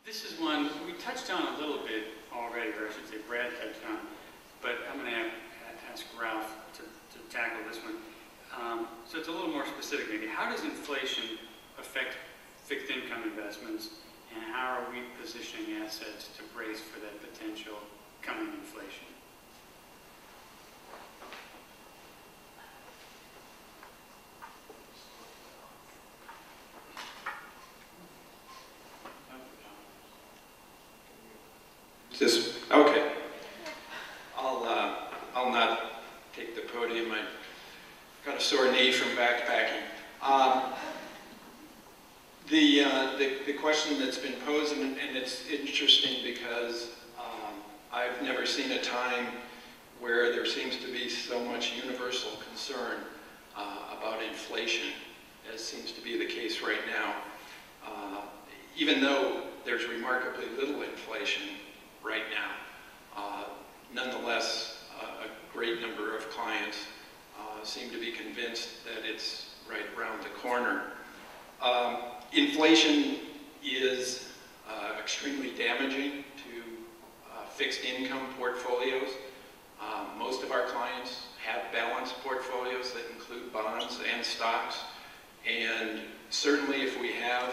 This is one we touched on a little bit already, or I should say Brad touched on, but I'm going to ask Ralph to tackle this one. So it's a little more specific maybe. How does inflation affect fixed income investments, and how are we positioning assets to brace for that potential coming inflation? Okay. I'll not take the podium. I've got a sore knee from backpacking. The question that's been posed, and it's interesting because I've never seen a time where there seems to be so much universal concern about inflation, as seems to be the case right now. Even though there's remarkably little inflation right now, nonetheless, a great number of clients seem to be convinced that it's right around the corner. Inflation is extremely damaging to fixed income portfolios. Most of our clients have balanced portfolios that include bonds and stocks, and certainly if we have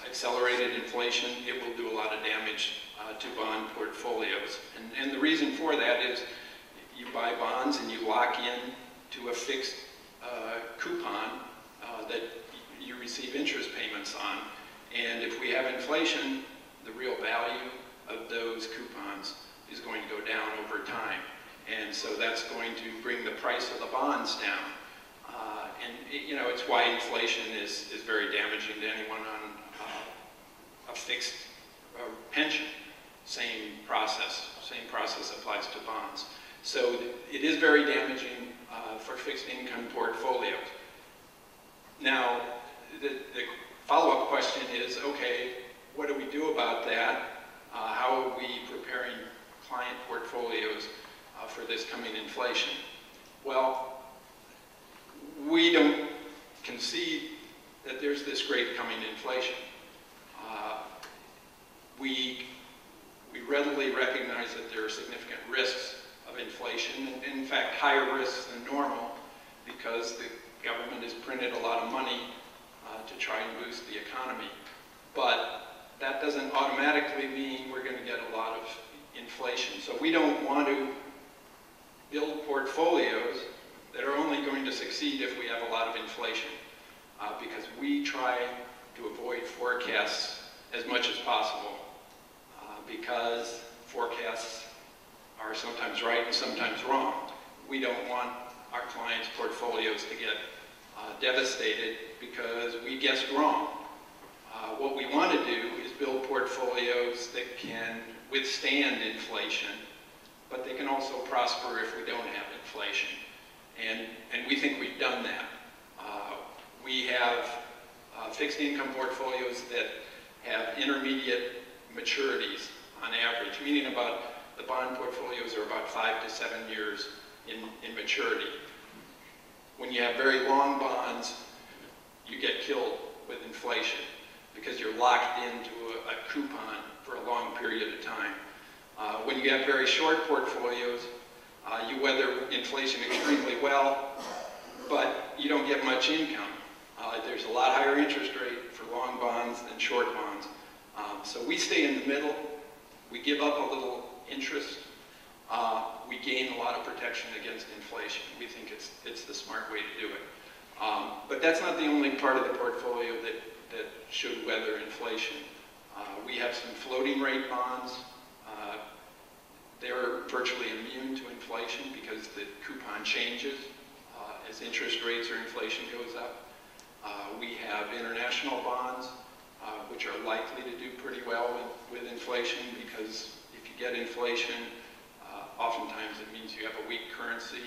accelerated inflation, it will do a lot of damage to bond portfolios. And the reason for that is you buy bonds and you lock in to a fixed coupon that you receive interest payments on. And if we have inflation, the real value of those coupons is going to go down over time. And so that's going to bring the price of the bonds down. You know, it's why inflation is very damaging to anyone on a fixed pension. Same process applies to bonds. So it is very damaging for fixed income portfolios. Now, the follow-up question is, okay, what do we do about that? How are we preparing client portfolios for this coming inflation? Well, we don't concede that there's this great coming inflation. We readily recognize that there are significant risks of inflation, and in fact higher risks than normal, because the government has printed a lot of money to try and boost the economy. But that doesn't automatically mean we're going to get a lot of inflation. So we don't want to build portfolios that are only going to succeed if we have a lot of inflation, because we try to avoid forecasts as much as possible, because forecasts are sometimes right and sometimes wrong. We don't want our clients' portfolios to get devastated because we guessed wrong. What we want to do is build portfolios that can withstand inflation, but they can also prosper if we don't have inflation. And we think we've done that. We have fixed income portfolios that have intermediate maturities on average, meaning about the bond portfolios are about 5 to 7 years in maturity. When you have very long bonds, you get killed with inflation because you're locked into a coupon for a long period of time. When you have very short portfolios, you weather inflation extremely well, but you don't get much income. There's a lot higher interest rate for long bonds than short bonds. So we stay in the middle. We give up a little interest. We gain a lot of protection against inflation. We think it's the smart way to do it. But that's not the only part of the portfolio that should weather inflation. We have some floating rate bonds. They're virtually immune to inflation because the coupon changes as interest rates or inflation goes up. We have international bonds, which are likely to do pretty well with inflation, because if you get inflation, oftentimes it means you have a weak currency.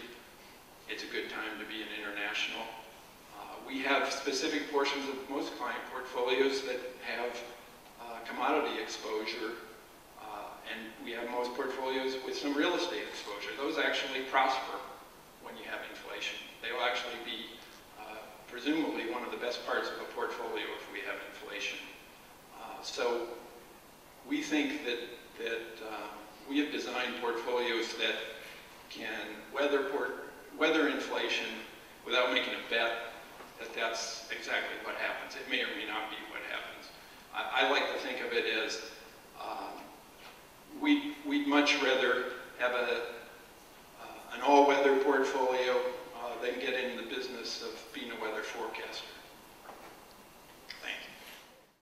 It's a good time to be an international. We have specific portions of most client portfolios that have commodity exposure, and we have most portfolios with some real estate exposure. Those actually prosper when you have inflation. They will actually be presumably one of the best parts of a portfolio if we have inflation. So think that we have designed portfolios that can weather inflation without making a bet that that's exactly what happens. It may or may not be what happens. I like to think of it as we'd much rather have an all-weather portfolio than get in the business of being a weather forecaster.